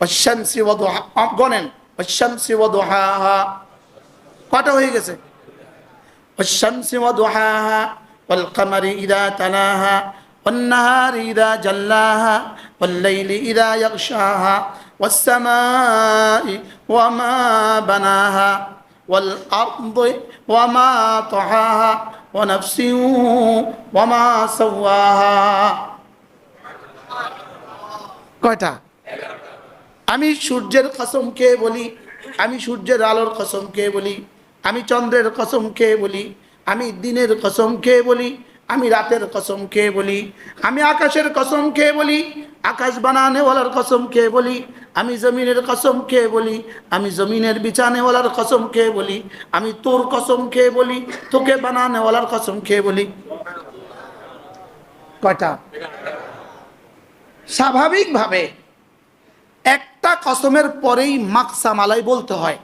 ওয়াশ-শামসি ওয়া দুহা, গনেন, ওয়াশ-শামসি ওয়া দুহাহা, কয়টা হয়ে গেছে? ওয়াশ-শামসি ওয়া দুহাহা ওয়াল কামারি ইযা তালাহা ওয়ান নাহারি ইযা জাল্লাহা ওয়াল লাইলি ইযা ইয়াগশাহা ওয়াস সামাই ওয়া মা বানাহা ওয়াল আরদি ওয়া মা তাহাহা ওয়া নাফসিন ওয়া মা সাওয়াহা। কয়টা? আমি সূর্যের কসম খেয়ে বলি, আমি সূর্যের আলোর কসম খেয়ে বলি, আমি চন্দ্রের কসম খেয়ে বলি, আমি দিনের কসম খেয়ে বলি, আমি রাতের কসম খেয়ে বলি, আমি আকাশের কসম খেয়ে বলি, আকাশ বানানেওয়ালার কসম খেয়ে বলি, আমি জমিনের কসম খেয়ে বলি, আমি জমিনের বিছানেওয়ালার কসম খেয়ে বলি, আমি তোর কসম খেয়ে বলি, তোকে বানানেওয়ালার কসম খেয়ে বলি। কয়টা? স্বাভাবিকভাবে একটা কসমের পরেই মাকসাম আলাই বলতে হয়।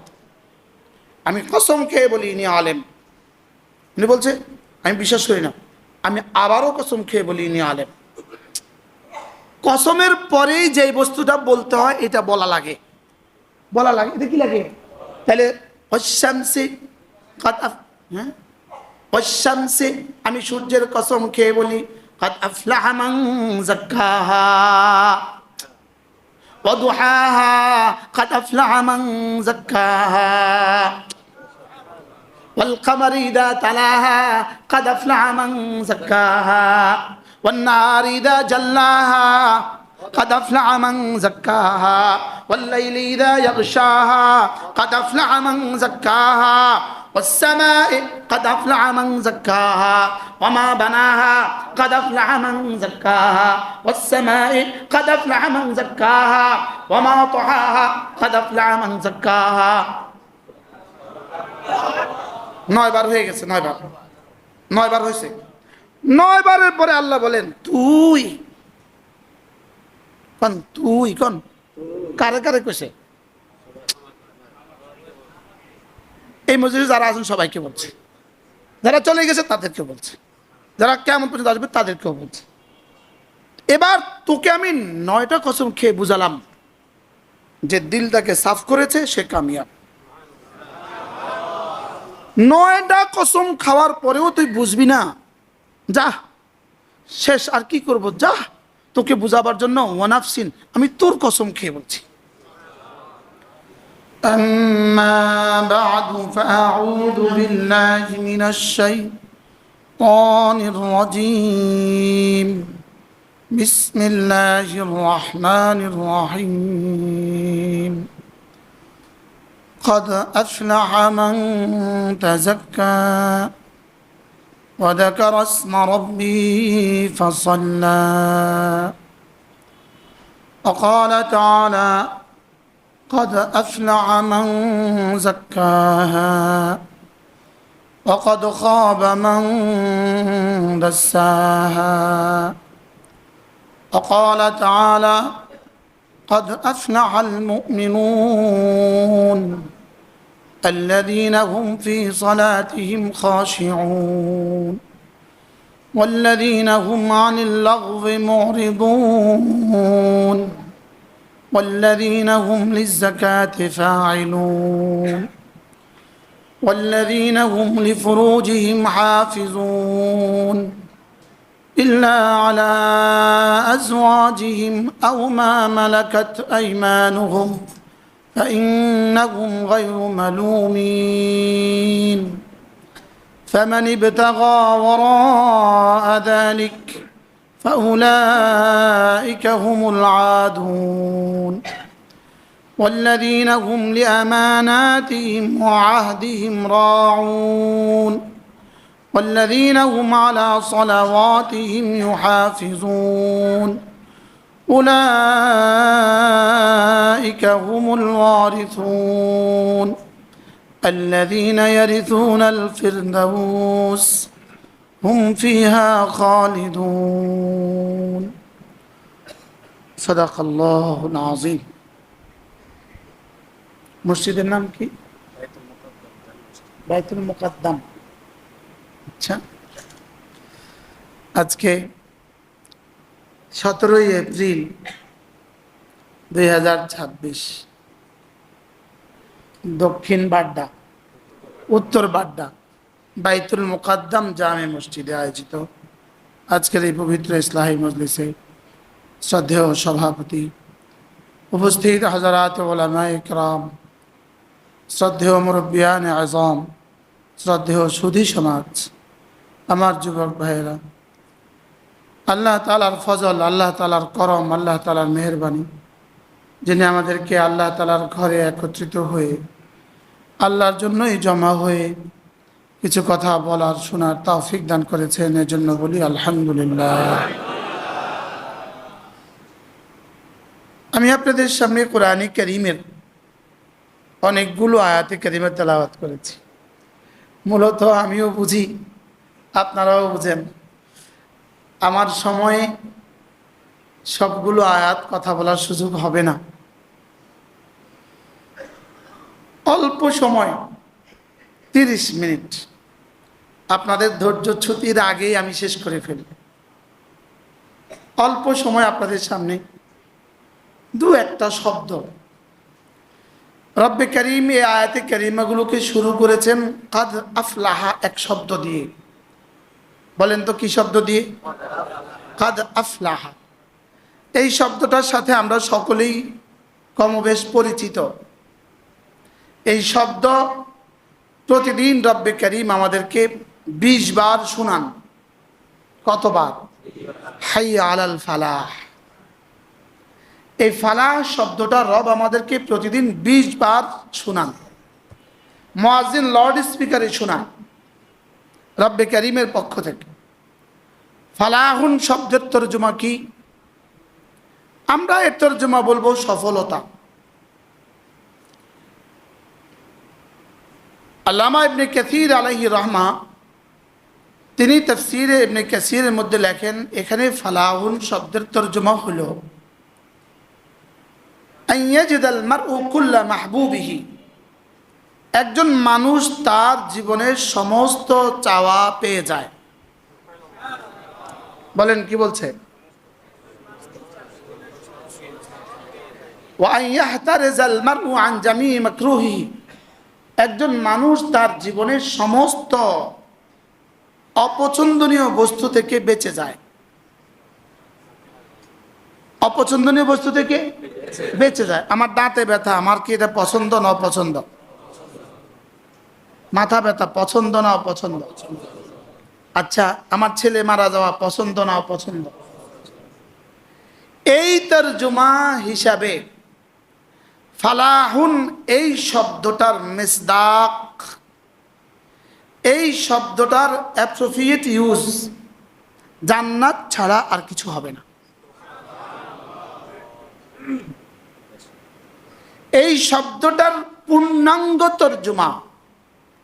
আমি কসম খেয়ে বলি ইনি আলেম, উনি বলছে আমি বিশ্বাস করি না, আমি আবারও কসম খেয়ে বলি ইনি আলেম। কসমের পরেই যে বস্তুটা বলতে হয় এটা বলা লাগে, বলা লাগে, এটা কি লাগে? তাহলে ওয়াশ-শামসি কাদ হ্যাঁ, ওয়াশ-শামসি, আমি সূর্যের কসম খেয়ে বলি, কাদ আফলাহা মান যাক্কাহা ওয়া দুহাহা, কাদ আফলাহা মান যাক্কাহা ওয়াল কামারি ইযা তালাহা, কাদ আফলাহা মান যাক্কাহা ওয়ান নাহারি ইযা জাল্লাহা, قد أفلح من زكاها والليل إذا يغشاها قد أفلح من زكاها والسماء قد أفلح من زكاها وما بناها قد أفلح من زكاها والسماء قد أفلح من زكاها وما طحاها قد أفلح من زكاها। 9 বার হয়ে গেছে, 9 বার, 9 বার হয়েছে। 9 বারের পরে আল্লাহ বলেন তুই কোন, তুই কোন, কারে কারে কইছে? এই মজলিসে যারা আছেন সবাইকে বলছে, যারা চলে গেছে তাদেরকে বলছে, যারা কেমন পর্যন্ত আসবে তাদেরকেও বলছে। এবার তোকে আমি 9টা কসম খেয়ে বুঝালাম যে দিলটাকে সাফ করেছে সে কামিয়াব। 9টা কসম খাওয়ার পরেও তুই বুঝবি না, যা শেষ আর কি করব, যা তোকে বুঝাবার জন্য ওয়ানাফসিন, আমি তোর কসম খেয়ে বলছি। আম্মা বা'দু ফাআউযু বিল্লাহি মিনাশ শাইতানির রাজীম, বিসমিল্লাহির রহমানির রহিম। قد أفلح من تزكى وذكر اسم ربه فصلى وقال تعالى قد أفلح من زكاها وقد خاب من دساها وقال تعالى قد أفلح المؤمنون الذين هم في صلاتهم خاشعون والذين هم عن اللغو معرضون والذين هم للزكاة فاعلون والذين هم لفروجهم حافظون إلا على أزواجهم أو ما ملكت أيمانهم فإنهم غير ملومين فمن ابتغى وراء ذلك فأولئك هم العادون والذين هم لأماناتهم وعهدهم راعون والذين هم على صلواتهم يحافظون أولئك هم الوارثون الذين يرثون الفردوس هم فيها خالدون صدق الله العظيم। মসজিদের নাম কি? বাইতুল মুকাদ্দাম। আচ্ছা, আজকে 17 এপ্রিল 2026 দক্ষিণ বাড্ডা, উত্তর বাড্ডা বাইতুল মুকাদ্দাম জামে মসজিদে আয়োজিত আজকের এই পবিত্র ইসলাহি মজলিসে শ্রদ্ধেয় সভাপতি, উপস্থিত হযরত উলামায়ে কেরাম, শ্রদ্ধেয় মুরব্বিয়ান আযম, শ্রদ্ধেয় সুধী সমাজ, আমার যুবক ভাইয়েরা, আল্লাহ তাআলার ফজল, আল্লাহ তাআলার করম, আল্লাহ তাআলার মেহেরবানি, যিনি আমাদেরকে আল্লাহ তাআলার ঘরে একত্রিত হয়ে আল্লাহর জন্যই জমা হয়ে কিছু কথা বলার শোনার তৌফিক দান করেছেন, এর জন্য বলি আলহামদুলিল্লাহ। আমি আপনাদের সামনে কোরআন কারীমের অনেকগুলো আয়াতে কারিমা তেলাওয়াত করেছি। মূলত আমিও বুঝি, আপনারাও বুঝেন, আমার সময়ে সবগুলো আয়াত কথা বলার সুযোগ হবে না। অল্প সময় 30 মিনিট আপনাদের ধৈর্যচ্যুতির আগেই আমি শেষ করে ফেলি। অল্প সময় আপনাদের সামনে দু একটা শব্দ, রব্বে করিম এই আয়াতে কারিমাগুলোকে শুরু করেছেন কাদ আফলাহা এক শব্দ দিয়ে। বলেন তো কি শব্দ দিয়ে? কাদ আফলাহা। এই শব্দটার সাথে আমরা সকলেই কমবেশ পরিচিত। এই শব্দ প্রতিদিন রব্বে করিম আমাদেরকে 20 বার শোনান। কতবার? হাইয়া আলাল ফালাহ। এই ফালাহ শব্দটা রব আমাদেরকে প্রতিদিন 20 বার শোনান। মুয়াজ্জিন লাউড স্পিকারে শোনান রব্বে করিমের পক্ষ থেকে। ফালাহুন শব্দের তরজমা কি? আমরা এর তরজমা বলবো সফলতা। আল্লামা ইবনে কাসির আলাইহি রাহমা তিনি তাফসীরে ইবনে কাসিরের মধ্যে লেখেন, এখানে ফালাহুন শব্দের তরজমা হলো আন ইয়াজিদাল মারউ কুল্লা মাহবুবিহি। একজন মানুষ তার জীবনের সমস্ত চাওয়া পেয়ে যায়। বলেন কি বলছে? ওয়া আন ইয়াহতারিজাল মারউ আন জামি মাকরুহি। একজন মানুষ তার জীবনের সমস্ত অপছন্দনীয় বস্তু থেকে বেঁচে যায়। অপছন্দনীয় বস্তু থেকে বেঁচে যায়। আমার দাঁতে ব্যথা, আমার কি এটা পছন্দ না অপছন্দ? মাথা ব্যথা পছন্দ না অপছন্দ? আচ্ছা, আমার ছেলে মারা যাওয়া পছন্দ না অপছন্দ? এই তরজমা হিসাবে ফালাহুন এই শব্দটার মিসদাক, এই শব্দটার অ্যাপ্রোপ্রিয়েট ইউজ জান্নাত ছাড়া আর কিছু হবে না। এই শব্দটার পূর্ণাঙ্গ তরজমা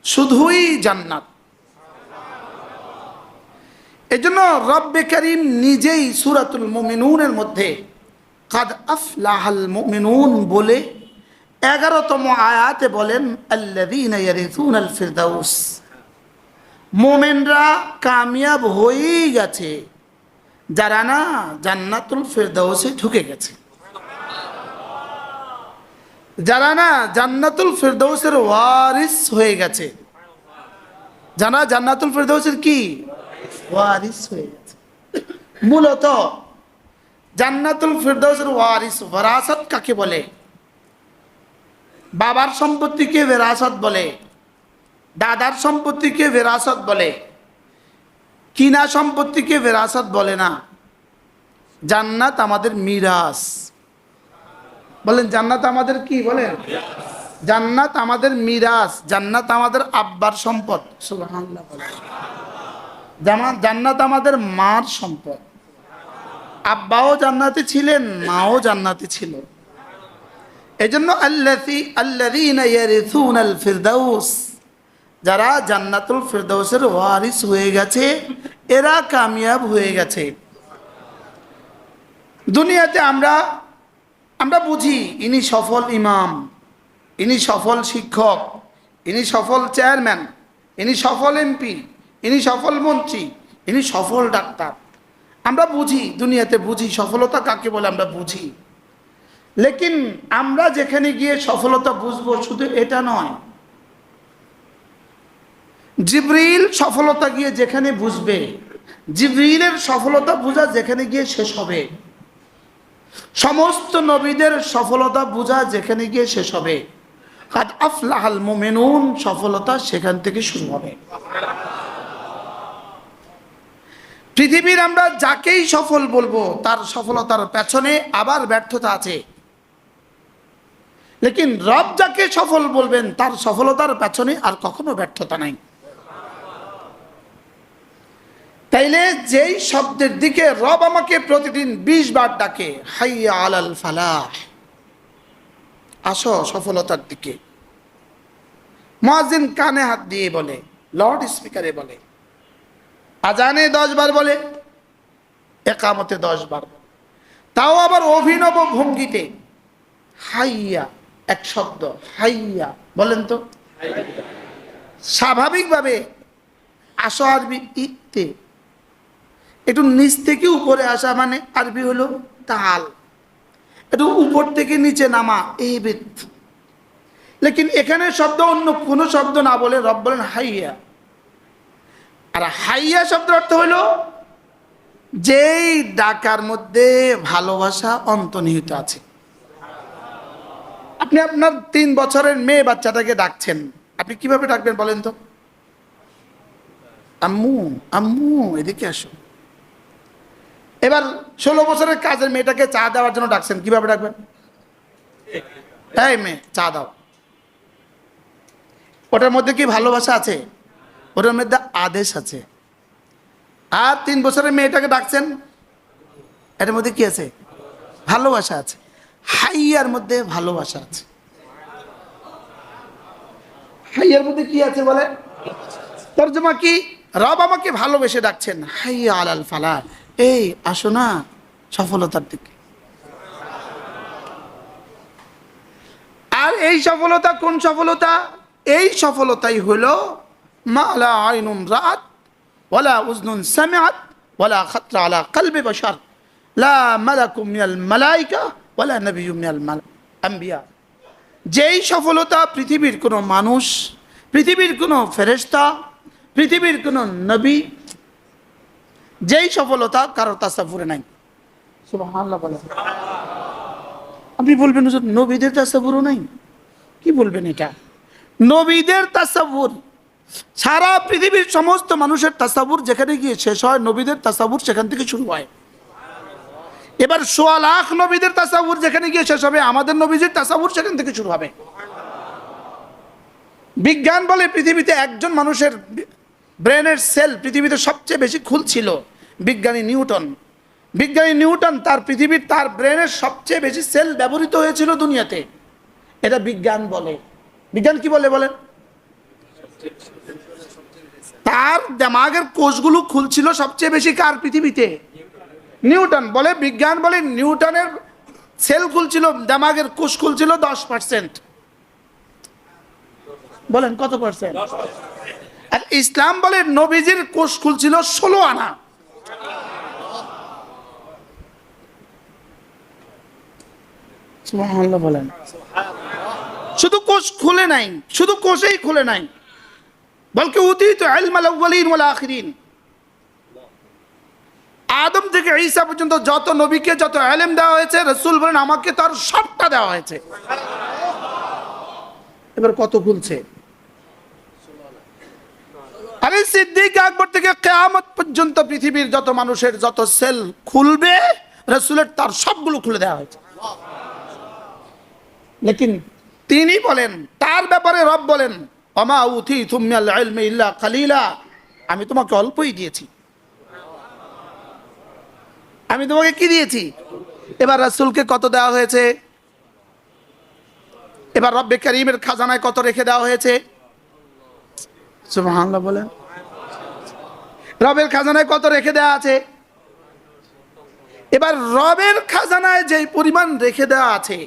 শুধুই জান্নাত। এজন্য রব্বে করিম নিজেই সূরাতুল মুমিনুনের মধ্যে কাদ আফলাহাল মুমিনুন বলে 11তম আয়াতে বলেন আল্লাযীনা ইয়ারিসুনাল ফিরদাউস। মুমিনরা কামিয়াব হয়েই গেছে যারা না জান্নাতুল ফিরদাউসে ঢুকে গেছে, যারা না জান্নাতুল ফিরদাউসের ওয়ারিস হয়ে গেছে, যারা জান্নাতুল ফিরদাউসের কি ওয়ারিস হয়ে গেছে। মূলত জান্নাতুল ফিরদাউসের ওয়ারিস, ওয়ারাসাত কাকে বলে? বাবার সম্পত্তিকে বিরাসত বলে, দাদার সম্পত্তিকে বিরাসত বলে, কিনা সম্পত্তিকে বিরাসত বলে না। জান্নাত আমাদের মিরাস। বলেন জান্নাত আমাদের কি? বলেন জান্নাত আমাদের মিরাস, জান্নাত আমাদের আব্বার সম্পদ। সুবহানাল্লাহ বলেন। জান্নাত আমাদের মার সম্পদ। আব্বাও জান্নাতে ছিলেন, মাও জান্নাতে ছিল। এজন্য আল্লাযীনা ইয়ারিসুনাল ফিরদাউস, যারা জান্নাতুল ফিরদাউসের ওয়ারিস হয়ে গেছে এরা কামিয়াব হয়ে গেছে। দুনিয়াতে আমরা বুঝি ইনি সফল ইমাম, ইনি সফল শিক্ষক, ইনি সফল চেয়ারম্যান, ইনি সফল এমপি, ইনি সফল মন্ত্রী, ইনি সফল ডাক্তার। আমরা বুঝি, দুনিয়াতে বুঝি সফলতা কাকে বলে আমরা বুঝি। লেকিন আমরা যেখানে গিয়ে সফলতা বুঝবো শুধু এটা নয়, জিবরিল সফলতা গিয়ে যেখানে বুঝবে, জিবরিলের সফলতা বোঝা যেখানে গিয়ে শেষ হবে, সমস্ত নবীদের সফলতা বোঝা যেখানে গিয়ে শেষ হবে, কাদ আফলাহাল মুমিনুন সফলতা সেখান থেকে শুরু হবে। পৃথিবীর আমরা যাকেই সফল বলবো তার সফলতার পেছনে আবার ব্যর্থতা আছে, লেকিন রব যাকে সফল বলবেন তার সফলতার পেছনে আর কখনো ব্যর্থতা নাই। তাইলে যেই শব্দের দিকে রব আমাকে প্রতিদিন 20 বার ডাকে, হাইয়া আলাল ফালাহ, আসো সফলতার দিকে, মুয়াজ্জিন কানে হাত দিয়ে বলে, লাউড স্পিকারে বলে, আজানে 10 বার বলে, একামতে 10 বার, তাও আবার অভিনব ভঙ্গিতে, হাইয়া এক শব্দ, হাইয়া বলেন তো, স্বাভাবিকভাবে আসো আরবি ইতে, একটু নিচ থেকে উপরে আসা মানে আরবি হলো তাল, একটু উপর থেকে নিচে নামা এই বেদ। লেকিন এখানে শব্দ অন্য কোনো শব্দ না বলে রব বলেন হাইয়া। আর হাইয়া শব্দের অর্থ হলো যেই ডাকার মধ্যে ভালোবাসা অন্তর্নিহিত আছে। আপনি আপনার 3 বছরের মেয়ে বাচ্চাটাকে ডাকছেন, আপনি কিভাবে ডাকবেন বলেন তো? আম্মু আম্মু এদিকে আসো। এবার 16 বছরের কাজের মেয়েটাকে চা দেওয়ার জন্য ডাকছেন, কিভাবে ডাকবেন? এই মেয়ে চা দাও। ওটার মধ্যে কি ভালোবাসা আছে? ওটার মধ্যে আদেশ আছে। আর 3 বছরের মেয়েটাকে ডাকছেন, এটার মধ্যে কি আছে? ভালোবাসা আছে। হাইয়ার মধ্যে ভালোবাসা আছে। হাইয়ার মধ্যে কি আছে বলে? তরজমা কি? রব আমাকে ভালোবেসে ডাকছেন, হাইয়া আলাল ফালাহ, এই আসো না সফলতার দিকে। আর এই সফলতা কোন সফলতা? এই সফলতাই হলো মা লা আইনুন রাআত ওয়ালা উযনুন সামিআত ওয়ালা খাতরা আলা কলবি বাশার লা মালাকুম মিনাল মালাইকা ওয়ালা নাবিয়্যুম মিনাল আম্বিয়া। যেই সফলতা পৃথিবীর কোনো মানুষ, পৃথিবীর কোনো ফেরেশতা, পৃথিবীর কোনো নবী, যেই সফলতা কারো তাসাব্বুরে নাই। সুবহানাল্লাহ বলেন। আপনি বলবেন নবীদের তাসাব্বুরও নাই? কি বলবেন এটা? নবীদের তাসাব্বুর, সারা পৃথিবীর সমস্ত মানুষের তাসাব্বুর যেখানে গিয়ে শেষ হয়, নবীদের তাসাব্বুর সেখান থেকে শুরু হয়। এবার 1.25 লাখ নবীদের তাসাব্বুর যেখানে গিয়ে শেষ হবে, আমাদের নবীজির তাসাব্বুর সেখান থেকে শুরু হবে। বিজ্ঞান বলে পৃথিবীতে একজন মানুষের ব্রেনের সেল পৃথিবীতে সবচেয়ে বেশি খুলছিল বিজ্ঞানী নিউটন। বিজ্ঞানী নিউটন তার পৃথিবীর তার ব্রেনের সবচেয়ে বেশি সেল ব্যবহৃত হয়েছিল দুনিয়াতে, এটা বিজ্ঞান বলে। বিজ্ঞান কি বলে বলেন? তার দিমাগের কোষগুলো খুলছিল সবচেয়ে বেশি কার পৃথিবীতে? নিউটন বলে। বিজ্ঞান বলে নিউটনের সেল খুলছিল, দিমাগের কোষ খুলছিল 10%। বলেন কত পার্সেন্ট? আর ইসলাম বলে নবীজির কোষ খুলছিল 16 আনা। সুবহানাল্লাহ বলেন। শুধু কোষ খুলে নাই, শুধু কোষেই খুলে নাই, বলকে উতীতু ইলমাল আউয়ালিন ওয়াল আখিরিন। আদম থেকে ঈসা পর্যন্ত যত নবীকে যত ইলম দেওয়া হয়েছে, রাসূল বলেন আমাকে তার সবটা দেওয়া হয়েছে। এবার কত খুলছে? আরে সিদ্দিক আকবর থেকে কিয়ামত পর্যন্ত পৃথিবীর যত মানুষের যত সেল খুলবে, রাসূলের তার সবগুলো খুলে দেওয়া হয়েছে। লেকিন তিনি বলেন, তার ব্যাপারে রব বলেন, ওমা উতীতুম মিনাল ইলমি ইল্লা কালিলা, আমি তোমাকে অল্পই দিয়েছি। আমি তোমাকে কি দিয়েছি? এবার রাসূলকে কত দেওয়া হয়েছে? এবার রব্বে কারীমের খাজানায় কত রেখে দেওয়া হয়েছে? সুবহানাল্লাহ বলেন। রবের খাজানায় কত রেখে দেওয়া আছে? এবার রবের খাজানায় যে পরিমাণ রেখে দেওয়া আছে,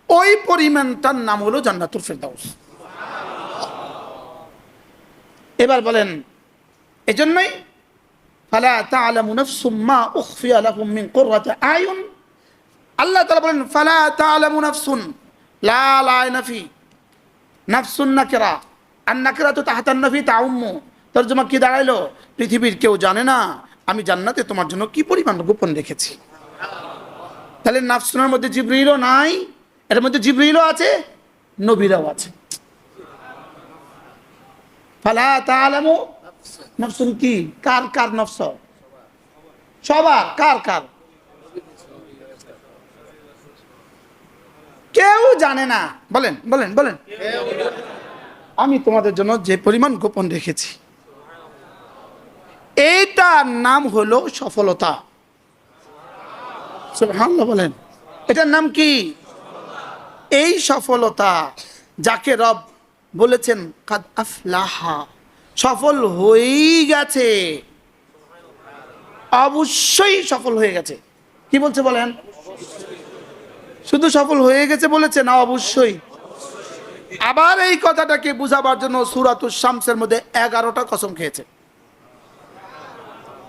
ওই পরিমাণটার নাম হলো জান্নাতুল ফেরদাউস। এবার বলেন, এজন্যই ফালা তা'লামু নাফসুম মা উখফিয়া লাহুম মিন কুররাতি আয়ুন আল্লাহ তাআলা বলেন ফালা তা'লামু নাফসুন, লা লা নাফি, নাফসুন নাকিরা, আর নাকিরাতু তাহতান নাফি তাউম্মু। তরজমা কি দাঁড়াইলো? পৃথিবীর কেউ জানে না আমি জান্নাতে তোমার জন্য কি পরিমাণ গোপন রেখেছি। তাহলে নাফসুনের মধ্যে জিবরিলও নাই, এর মধ্যে জিবরিলও আছে, নবীরাও আছে। ফালা তা'লামু নাফসুন কি? কার কার নফস? সবার। কার কার? কেউ জানে না। বলেন বলেন বলেন, আমি তোমাদের জন্য যে পরিমাণ গোপন রেখেছি। এইটার নাম হলো সফলতা। সুবহানাল্লাহ বলেন, এটার নাম কি? এই সফলতা যাকে রব বলেছেন কাদ আফলাহা, সফল হয়েই গেছে, অবশ্যই সফল হয়ে গেছে। কি বলছে বলেন? শুধু সফল হয়ে গেছে বলেছে না? অবশ্যই। আবার এই কথাটাকে বুঝাবার জন্য সূরাতুশ শামসের মধ্যে 11টা কসম খেয়েছে।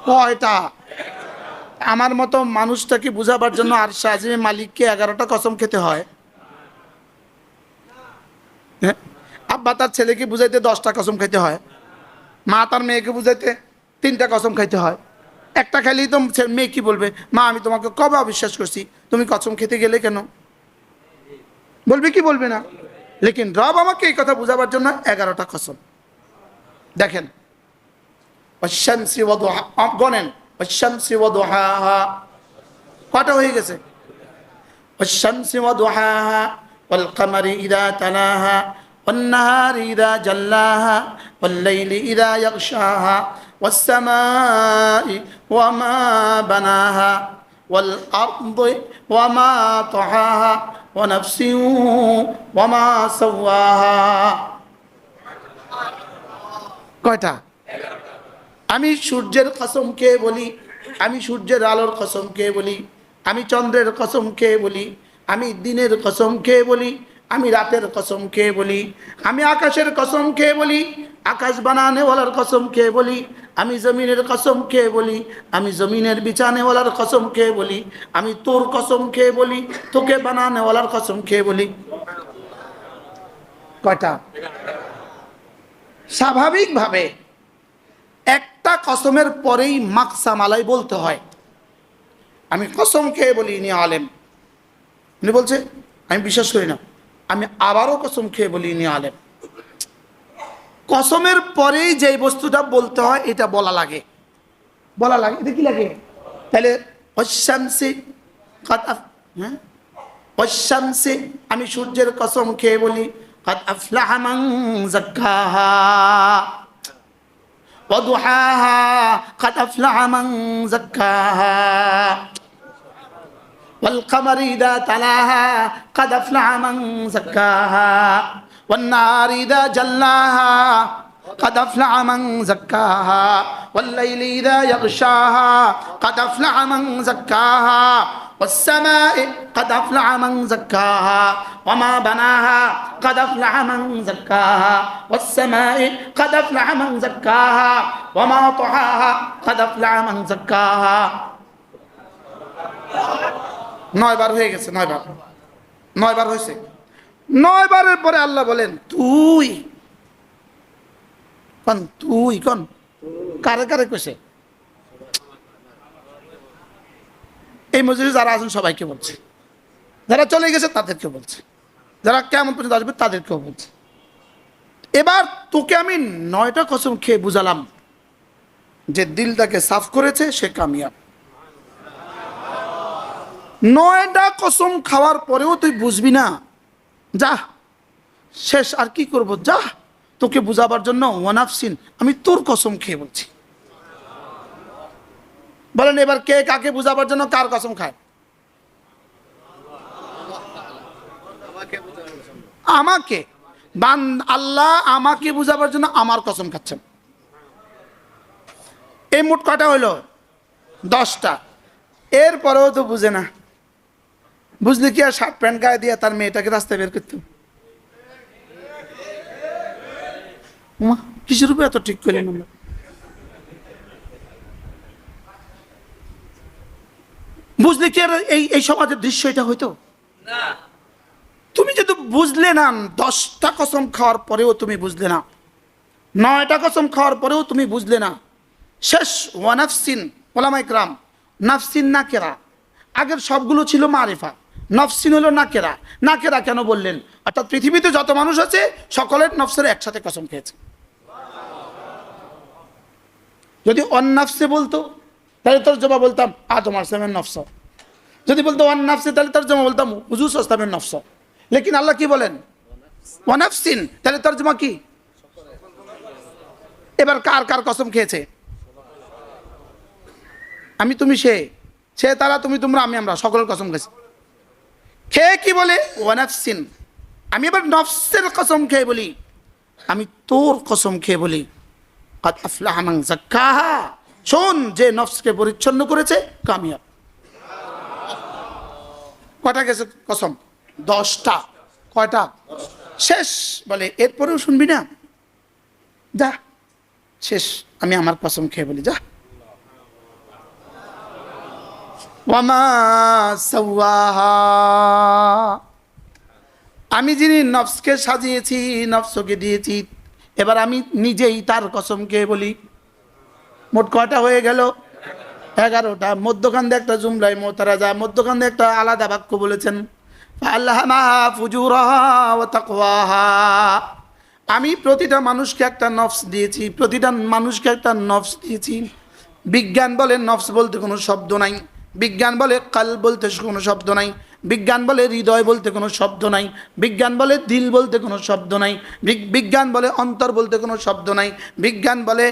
কয়টা? আমার মতো মানুষটাকে বুঝাবার জন্য আরশে আজিমের মালিককে 11টা কসম খেতে হয়। আব্বা তার ছেলেকে বুঝাইতে 10টা কসম খাইতে হয়, মা তার মেয়েকে বুঝাইতে 3টা কসম খাইতে হয়। একটা খাইলেই তো মেয়ে কি বলবে? মা আমি তোমাকে কবে অবিশ্বাস করছি, তুমি কসম খেতে গেলে কেন? বলবে কি বলবে না? লেকিন রব আমাকে এই কথা বুঝাবার জন্য 11টা কসম। দেখেন, ওয়াশ-শামসি ওয়া দুহা, গনেন, ওয়াশ-শামসি ওয়া দুহাহা, কয়টা হয়ে গেছে? ওয়াশ-শামসি ওয়া দুহাহা ওয়াল কামারি ইযা তালাহা ওয়ান নাহারি ইযা জাল্লাহা ওয়াল লাইলি ইযা ইয়াগশাহা ওয়াস সামাই ওয়া মা বানাহা ওয়াল আরদি ওয়া মা তাহাহা ওয়া নাফসিন ওয়া মা সাওয়াহা। কয়টা? আমি সূর্যের কসম খেয়ে বলি, আমি সূর্যের আলোর কসম খেয়ে বলি, আমি চন্দ্রের কসম খেয়ে বলি, আমি দিনের কসম খেয়ে বলি, আমি রাতের কসম খেয়ে বলি, আমি আকাশের কসম খেয়ে বলি, আকাশ বানানেওয়ালার কসম খেয়ে বলি, আমি জমিনের কসম খেয়ে বলি, আমি জমিনের বিছানেওয়ালার কসম খেয়ে বলি, আমি তোর কসম খেয়ে বলি, তোকে বানানেওয়ালার কসম খেয়ে বলি। কয়টা? স্বাভাবিকভাবে একটা কসমের পরেই মাকসাম আলাই বলতে হয়। আমি কসম খেয়ে বলি ইনি আলেম, উনি বলছে আমি বিশ্বাস করি না, আমি আবারও কসম খেয়ে বলি ইনি আলেম। কসমের পরেই যে বস্তুটা বলতে হয় এটা বলা লাগে, বলা লাগে। এটা কি লাগে? তাহলে ওয়াশ-শামসি কাদ হ্যাঁ, ওয়াশ-শামসি, আমি সূর্যের কসম খেয়ে বলি, কাদ আফলাহা মান যাক্কাহা ওয়া দুহাহা, কাদ আফলাহা মান যাক্কাহা ওয়াল কামারি ইযা তালাহা, কাদ আফলাহা মান যাক্কাহা ওয়ান নাহারি ইযা জাল্লাহা, قد أفلح من زكاها والليل إذا يغشاها قد أفلح من زكاها والسماء قد أفلح من زكاها وما بناها قد أفلح من زكاها والسماء قد أفلح من زكاها وما طحاها قد أفلح من زكاها। 9 বার হয়ে গেছে, 9 বার, 9 বার হয়েছে। 9 বারের পরে আল্লাহ বলেন তুই কন, তুই কন, কারে কারে কইছে? এই মজলিসে যারা আছেন সবাইকে বলছে, যারা চলে গেছে তাদেরকে বলছে, যারা কেমন পর্যন্ত আসবে তাদেরকেও বলছে। এবার তোকে আমি 9টা কসম খেয়ে বুঝালাম যে দিলটাকে সাফ করেছে সে কামিয়াব। 9টা কসম খাওয়ার পরেও তুই বুঝবি না, যা শেষ, আর কি করব, যা তোকে বুঝাবার জন্য ওয়ানাফসিন, আমি তোর কসম খেয়ে বলছি। বলেন এবার কে কাকে বুঝাবার জন্য কার কসম খায়? আমাকে। আল্লাহ আমাকে বুঝাবার জন্য আমার কসম খাচ্ছেন। এই মোট কয়টা হইল? 10টা। এরপরেও তো বুঝে না। বুঝলে কি আর শার্ট প্যান্ট গায়ে দিয়ে তার মেয়েটাকে রাস্তায় বের করতো? কিসের উপরে এত ঠিক করলেন? আমরা বুঝলে কি আর এই সমাজের দৃশ্য এটা হইতো না? তুমি যদি বুঝলে না, 10টা কসম খাওয়ার পরেও তুমি বুঝলে না, 9টা কসম খাওয়ার পরেও তুমি বুঝলে না, শেষ ওয়ানাফসিন, ওলামা ইকরাম, নাফসিন নাকেরা, আগের সবগুলো ছিল মারিফা, নফসিন হলো নাকেরা। নাকেরা কেন বললেন? অর্থাৎ পৃথিবীতে যত মানুষ আছে সকলের নফসের একসাথে কসম খেয়েছে। যদি অন্নাফসে বলতো তাহলে তোর জবাব বলতাম তোমার সেমের নফস। যদি বলতো অন্নাফসে তাহলে তোর জমা বলতাম হুজুর সস্তামের নফস। লেকিন আল্লাহ কি বলেন? ওয়ানাফসিন, তাহলে তোর জমা কি? এবার কার কার কসম খেয়েছে? আমি তুমি সে তারা, তুমি তোমরা আমি আমরা সকলের কসম খেয়েছি। খেয়ে কি বলে? ওয়ানাফসিন। আমি এবার নফসের কসম খেয়ে বলি, আমি তোর কসম খেয়ে বলি কাদ আফলাহা মান যাক্কাহা, শোন, যে নফসকে পরিচ্ছন্ন করেছে কামিয়াব। কয়টা গেছে কসম? 10টা। কয়টা? শেষ। বলে এরপরেও শুনবি না? যা, শেষ, আমি আমার কসম খেয়ে বলি, যা। ওয়ামা সাওয়াহা, আমি যিনি নফসকে সাজিয়েছি, নফসকে দিয়েছি, এবার আমি নিজেই তার কসম খেয়ে বলি। মোট কয়টা হয়ে গেল? 11টা। মধ্যখান দিয়ে একটা জুমলাই মোতারাজা, মধ্যখান দিয়ে একটা আলাদা বাক্য বলেছেন, ফাআলহামাহা ফুজুরাহা ওয়া তাকওয়াহা। আমি প্রতিটা মানুষকে একটা নফস দিয়েছি, প্রতিটা মানুষকে একটা নফস দিয়েছি। বিজ্ঞান বলে নফস বলতে কোনো শব্দ নাই, বিজ্ঞান বলে কলব বলতে কোনো শব্দ নাই, বিজ্ঞান বলে হৃদয় বলতে কোনো শব্দ নাই, বিজ্ঞান বলে দিল বলতে কোনো শব্দ নাই, বিজ্ঞান বলে অন্তর বলতে কোনো শব্দ নাই, বিজ্ঞান বলে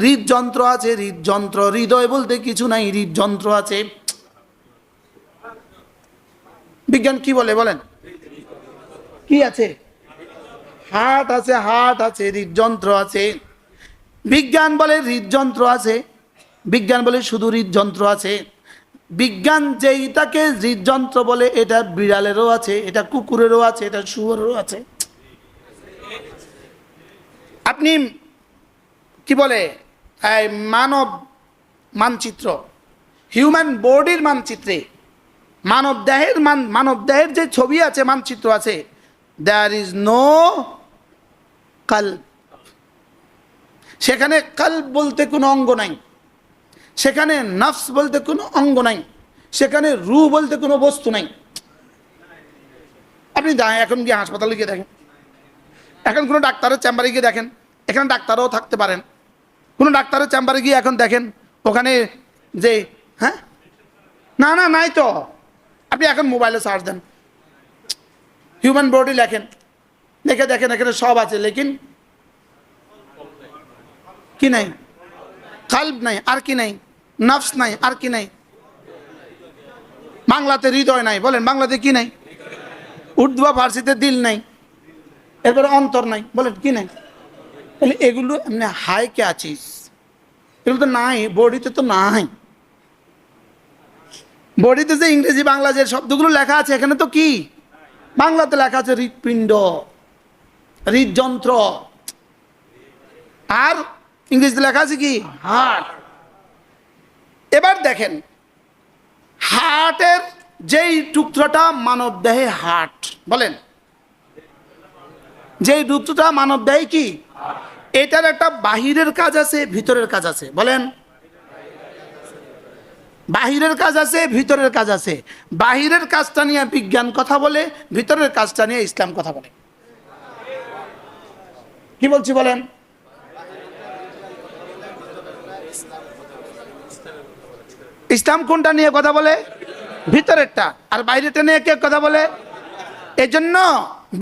হৃদযন্ত্র আছে, হৃদযন্ত্র। হৃদয় বলতে কিছু নাই, হৃদযন্ত্র আছে। বিজ্ঞান কি বলে বলেন? কি আছে? হার্ট আছে, হার্ট আছে, হৃদযন্ত্র আছে। বিজ্ঞান বলে হৃদযন্ত্র আছে, বিজ্ঞান বলে শুধু হৃদযন্ত্র আছে। বিজ্ঞান যেইটাকে হৃদযন্ত্র বলে, এটা বিড়ালেরও আছে, এটা কুকুরেরও আছে, এটা শুয়োরেরও আছে। আপনি কি বলে মানব মানচিত্র, হিউম্যান বডির মানচিত্রে মানব দেহের যে ছবি আছে, মানচিত্র আছে, দেয়ার ইজ নো কলব। সেখানে কলব বলতে কোনো অঙ্গ নাই, সেখানে নফস বলতে কোনো অঙ্গ নাই, সেখানে রূহ বলতে কোনো বস্তু নাই। আপনি এখন গিয়ে হাসপাতালে গিয়ে দেখেন, এখন কোনো ডাক্তারের চেম্বারে গিয়ে দেখেন, এখানে ডাক্তারও থাকতে পারেন, কোনো ডাক্তারের চেম্বারে গিয়ে এখন দেখেন ওখানে যে না নাই তো। আপনি এখন মোবাইলে সার্চ দেন, হিউম্যান বডি লেখেন, লিখে দেখেন এখানে সব আছে, লেকিন কি নাই? কলব নাই। আর কি নাই? নফস নাই। আর কি নাই? বাংলাতে হৃদয় নাই। বলেন বাংলাতে কি নাই? উর্দু বা ফার্সিতে দিল নাই, এরপরে অন্তর নাই। বলেন কি নাই? তাহলে এগুলো এমনি হাই কে আছিস, এগুলো তো নাই, বডিতে তো নাই। বডিতে যে ইংরেজি বাংলা যে শব্দগুলো লেখা আছে, এখানে তো কি বাংলাতে লেখা আছে? হৃৎপিণ্ড, হৃদযন্ত্র। আর ইংরেজিতে লেখা আছে কি? হার্ট। এবার দেখেন, হার্টের যেই টুকরোটা মানব দেহে হার্ট, বলেন যেই টুকরোটা মানব দেহে কি, এটার একটা বাহিরের কাজ আছে, ভিতরের কাজ আছে। বলেন বাহিরের কাজ আছে, ভিতরের কাজ আছে। বাহিরের কাজটা নিয়ে বিজ্ঞান কথা বলে, ভিতরের কাজটা নিয়ে ইসলাম কথা বলে। কি বলছি বলেন? ইসলাম কোনটা নিয়ে কথা বলে? ভিতরেরটা। আর বাইরেটা নিয়ে কে কথা বলে? এজন্য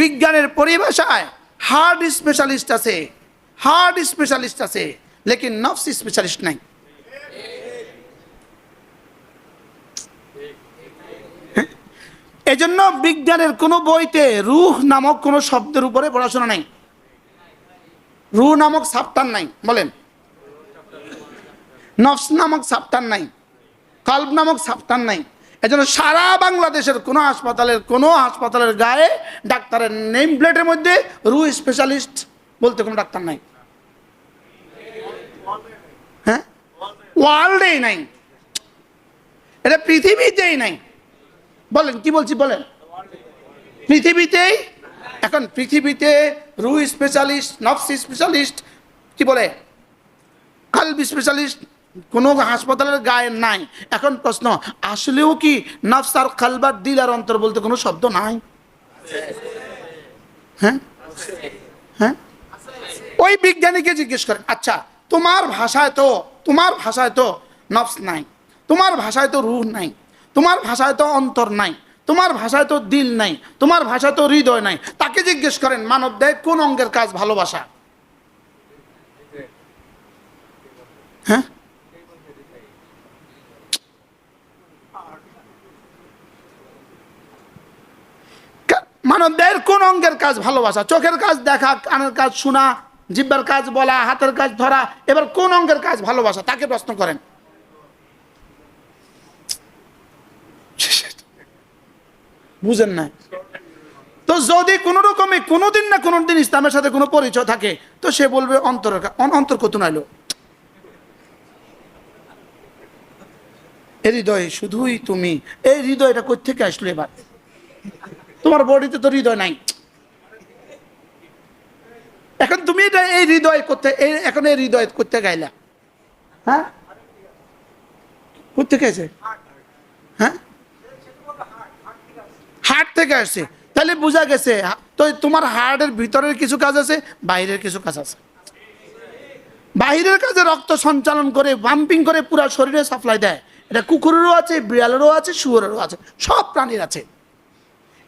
বিজ্ঞানের পরিভাষায় হার্ট স্পেশালিস্ট আছে, হার্ট স্পেশালিস্ট আছে, লেকিন নফস স্পেশালিস্ট নাই। এজন্য বিজ্ঞানের কোনো বইতে রূহ নামক কোনো শব্দের উপরে পড়াশোনা নাই, রূহ নামক সাপ্টার নাই। বলেন নফস নামক সাপ্টার নাই, কলব নামক সাপ্টার নাই। এজন্য সারা বাংলাদেশের কোনো হাসপাতালের গায়ে ডাক্তারের নেম প্লেটের মধ্যে রূহ স্পেশালিস্ট বলতে কোনো ডাক্তার নাই। ওয়ার্ল্ডেই নাই। এটা পৃথিবীতেই নাই। বলেন কি বলছি বলেন, পৃথিবীতেই। এখন পৃথিবীতে রুহ স্পেশালিস্ট, নফস স্পেশালিস্ট, কি বলে কালব স্পেশালিস্ট কোনো হাসপাতালের গায়ে নাই। এখন প্রশ্ন, আসলেও কি নফস আর কালব আর দিল আর অন্তর বলতে কোনো শব্দ নাই? হ্যাঁ হ্যাঁ, ওই বিজ্ঞানীকে জিজ্ঞেস করেন, আচ্ছা তোমার ভাষায় তো নফস নাই, তোমার ভাষায় তো রূহ নাই, তোমার ভাষায় তো অন্তর নাই, তোমার ভাষায় তো দিল নাই, তোমার ভাষায় তো হৃদয় নাই, তাকে জিজ্ঞেস করেন মানব দেহে কোন অঙ্গের কাজ ভালোবাসা? হ্যাঁ, মানব দেহের কোন অঙ্গের কাজ ভালোবাসা? চোখের কাজ দেখা, কানের কাজ শোনা, জিহ্বার কাজ বলা, হাতের কাজ ধরা, এবার কোন অঙ্গের কাজ ভালোবাসা? তাকে প্রশ্ন করেন। বুঝেন না? তো যদি কোন রকমে কোনোদিন না কোনোদিন ইসলামের সাথে কোনো পরিচয় থাকে, তো সে বলবে অন্তরের অন্তর কত নাইলো, এই হৃদয় শুধুই তুমি। এই হৃদয়টা কোথা থেকে আসলো? এবার তোমার বডিতে তো হৃদয় নাই। এখন তুমি এটা এই হৃদয় করতে, এখন এই হৃদয় করতে গাইলা, হ্যাঁ করতে গেছে, হ্যাঁ হার্ট থেকে আসছে। তাহলে বোঝা গেছে তো তোমার হার্টের ভিতরের কিছু কাজ আছে, বাইরের কিছু কাজ আছে। বাহিরের কাজে রক্ত সঞ্চালন করে, পাম্পিং করে পুরো শরীরে সাপ্লাই দেয়। এটা কুকুরেরও আছে, বিড়ালেরও আছে, শুয়োরেরও আছে, সব প্রাণীর আছে।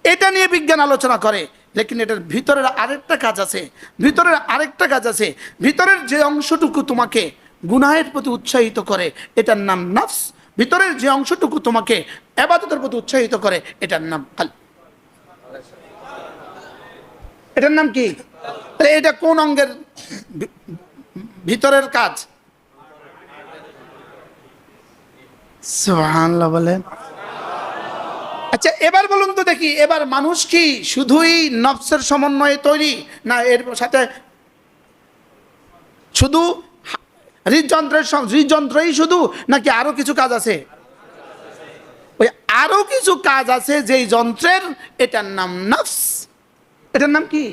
এটা নিয়ে বিজ্ঞান আলোচনা করে, লেকিন এটার ভিতরের আরেকটা কাজ আছে, ভিতরের আরেকটা কাজ আছে। ভিতরের যে অংশটুকু তোমাকে গুনাহের প্রতি উৎসাহিত করে, এটার নাম নফস। ভিতরের যে অংশটুকু তোমাকে ইবাদতের প্রতি উৎসাহিত করে, এটার নাম কলব। এটার নাম কি? তাহলে এটা কোন অঙ্গের ভিতরের কাজ? সুবহানাল্লাহ বলেন। আচ্ছা এবার বলুন তো দেখি, এবার মানুষ কি শুধুই নফসের সমন্বয়ে তৈরি, না এর সাথে শুধু হৃদযন্ত্রই শুধু, নাকি আরো কিছু কাজ আছে? ওই আরো কিছু কাজ আছে যেই যন্ত্রের, এটার নাম নফস। এটার নাম কি?